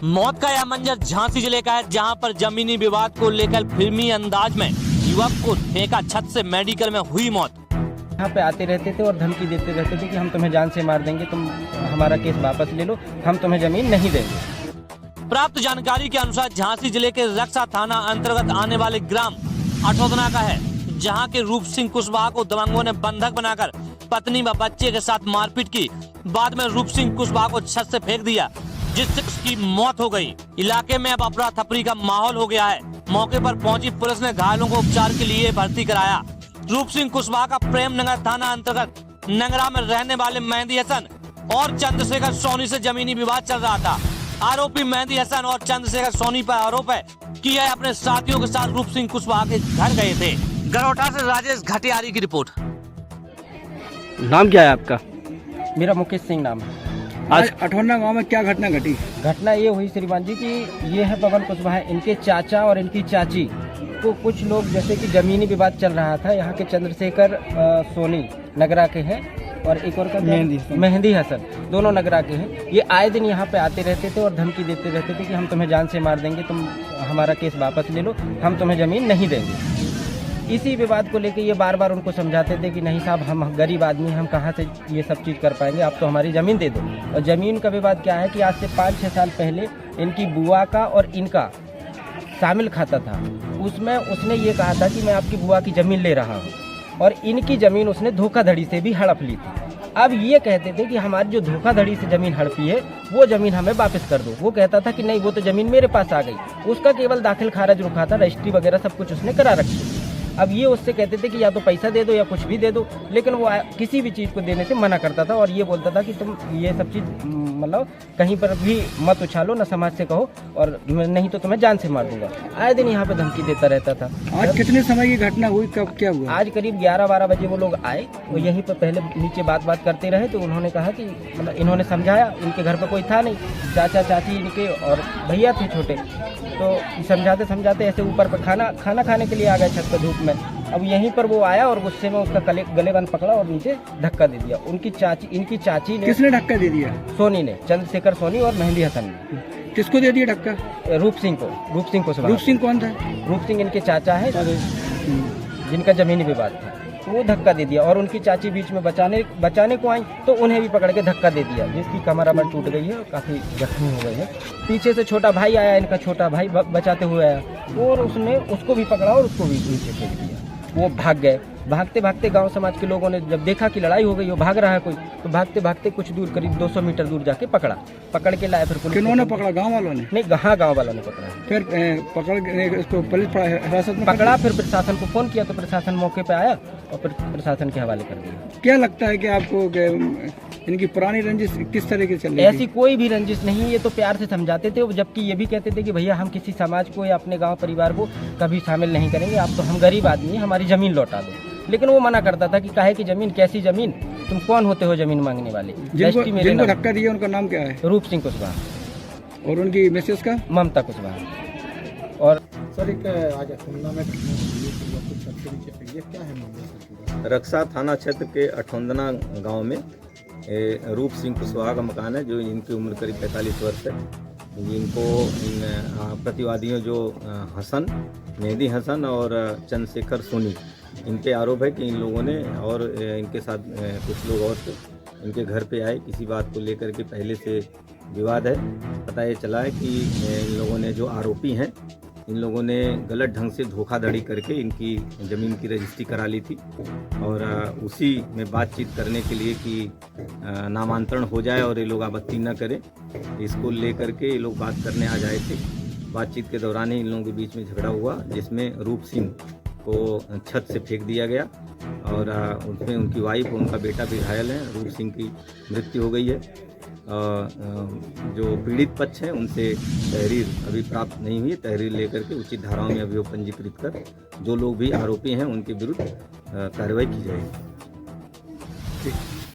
मौत का यह मंजर झांसी जिले का है, जहां पर जमीनी विवाद को लेकर फिल्मी अंदाज में युवक को फेंका छत से, मेडिकल में हुई मौत। यहाँ पे आते रहते थे और धमकी देते रहते थे कि हम तुम्हें जान से मार देंगे, तुम हमारा केस वापस ले लो, हम तुम्हें जमीन नहीं देंगे। प्राप्त जानकारी के अनुसार झांसी जिले के रक्षा थाना अंतर्गत आने वाले ग्राम अठौदना का है, जहां के रूप सिंह कुशवाहा को दबंगों ने बंधक बनाकर पत्नी व बच्चे के साथ मारपीट की। बाद में रूप सिंह कुशवाहा को छत से फेंक दिया, जिससे उसकी मौत हो गई। इलाके में अब अफरा तफरी का माहौल हो गया है। मौके पर पहुंची पुलिस ने घायलों को उपचार के लिए भर्ती कराया। रूप सिंह कुशवाहा का प्रेमनगर थाना अंतर्गत नंगरा में रहने वाले मेहंदी हसन और चंद्रशेखर सोनी से जमीनी विवाद चल रहा था। आरोपी मेहंदी हसन और चंद्रशेखर सोनी पर आरोप है कि यह अपने साथियों के साथ रूप सिंह कुशवाहा के घर गए थे। गरोठा से राजेश घटियारी की रिपोर्ट। नाम क्या है आपका? मेरा मुकेश सिंह नाम है। आज अठौदना गांव में क्या घटना घटी? घटना ये हुई श्रीमान जी कि ये है पवन कुशवाहा, इनके चाचा और इनकी चाची को कुछ लोग, जैसे कि जमीनी विवाद चल रहा था। यहाँ के चंद्रशेखर सोनी नगरा के हैं और एक और का मेहंदी हसन, दोनों नगरा के हैं। ये आए दिन यहाँ पे आते रहते थे और धमकी देते रहते थे कि हम तुम्हें जान से मार देंगे, तुम हमारा केस वापस ले लो, हम तुम्हें जमीन नहीं देंगे। इसी विवाद को लेके ये बार बार उनको समझाते थे कि नहीं साहब, हम गरीब आदमी, हम कहाँ से ये सब चीज़ कर पाएंगे, आप तो हमारी ज़मीन दे दो। और ज़मीन का विवाद क्या है कि आज से 5-6 साल पहले इनकी बुआ का और इनका शामिल खाता था। उसमें उसने ये कहा था कि मैं आपकी बुआ की ज़मीन ले रहा हूँ, और इनकी ज़मीन उसने धोखाधड़ी से भी हड़प ली थी। अब ये कहते थे कि हमारी जो धोखाधड़ी से ज़मीन हड़पी है वो ज़मीन हमें वापस कर दो। वो कहता था कि नहीं, वो तो ज़मीन मेरे पास आ गई। उसका केवल दाखिल खारिज रुका था, रजिस्ट्री वगैरह सब कुछ उसने करा रखी थी। अब ये उससे कहते थे कि या तो पैसा दे दो या कुछ भी दे दो, लेकिन वो किसी भी चीज़ को देने से मना करता था और ये बोलता था कि तुम ये सब चीज़ मतलब कहीं पर भी मत उछालो, ना समाज से कहो, और नहीं तो तुम्हें जान से मार दूंगा। आए दिन यहाँ पे धमकी देता रहता था। आज कितने समय की घटना हुई, कब क्या हुआ? आज करीब 11-12 बजे वो लोग आए। वो यहीं पर पहले नीचे बात करते रहे, तो उन्होंने कहा कि मतलब इन्होंने समझाया, इनके घर पर कोई था नहीं, चाचा चाची इनके और भैया थे छोटे, तो समझाते समझाते ऐसे ऊपर पर खाना खाने के लिए आ गए छत पर धूप में। अब यहीं पर वो आया और गुस्से में उसका गलेबंद पकड़ा और नीचे धक्का दे दिया। इनकी चाची ने। किसने धक्का दे दिया? सोनी ने, चंद्रशेखर सोनी और मेहंदी हसन ने। किसको दे दिया धक्का? रूप सिंह को। रूप सिंह कौन था? रूप सिंह इनके चाचा है, जिनका जमीनी विवाद था। तो वो धक्का दे दिया और उनकी चाची बीच में बचाने को आई, तो उन्हें भी पकड़ के धक्का दे दिया, जिसकी कमर अमर टूट गई है और काफ़ी जख्मी हो गए हैं। पीछे से छोटा भाई आया, इनका छोटा भाई बचाते हुए आया और उसने उसको भी पकड़ा और उसको भी नीचे फेंक दिया। वो भाग गए। भागते भागते गांव समाज के लोगों ने जब देखा कि लड़ाई हो गई, वो भाग रहा है कोई, तो भागते भागते कुछ दूर, करीब 200 मीटर दूर जाके पकड़ के लाया। फिर पुलिस। किन्होंने पकड़ा? गांव वालों ने? नहीं, हाँ, गांव वालों ने पकड़ा। फिर पकड़ के इसको पुलिस हिरासत में पकड़ा। फिर प्रशासन को फोन किया तो प्रशासन मौके पे आया और फिर प्रशासन के हवाले कर दिया। क्या लगता है कि आपको इनकी पुरानी रंजिश किस तरह की चल रही है? ऐसी कोई भी रंजिश नहीं, ये तो प्यार से समझाते थे, जबकि ये भी कहते थे कि भैया हम किसी समाज को या अपने गांव परिवार को कभी शामिल नहीं करेंगे, आप तो हम गरीब आदमी हैं, हमारी ज़मीन लौटा दो। लेकिन वो मना करता था कि काहे की ज़मीन, कैसी ज़मीन, तुम कौन होते हो ज़मीन मांगने वाले। जिनको धक्का दिया उनका नाम क्या है? रूप सिंह कुशवाहा। और उनकी मिसेस का? ममता कुशवाहा। और सर एक आज अठौदना में क्या है? रक्षा थाना क्षेत्र के अठौदना गांव में रूप सिंह कुशवाहा का मकान है, जो इनकी उम्र करीब 45 वर्ष है। इनको प्रतिवादियों जो हसन, मेहंदी हसन और चंद्रशेखर सोनी, इन पे आरोप है कि इन लोगों ने और इनके साथ कुछ लोग और थे, इनके घर पे आए, किसी बात को लेकर के पहले से विवाद है। पता ये चला है कि इन लोगों ने, जो आरोपी हैं, इन लोगों ने गलत ढंग से धोखाधड़ी करके इनकी ज़मीन की रजिस्ट्री करा ली थी और उसी में बातचीत करने के लिए कि नामांतरण हो जाए और ये लोग आपत्ति न करें, इसको लेकर के ये लोग बात करने आ जाए थे। बातचीत के दौरान ही इन लोगों के बीच में झगड़ा हुआ, जिसमें रूप सिंह को छत से फेंक दिया गया और उसमें उनकी वाइफ और उनका बेटा भी घायल है। रूप सिंह की मृत्यु हो गई है। जो पीड़ित पक्ष हैं उनसे तहरीर अभी प्राप्त नहीं हुई। तहरीर लेकर के उचित धाराओं में अभियोग पंजीकृत कर जो लोग भी आरोपी हैं उनके विरुद्ध कार्रवाई की जाएगी। ठीक।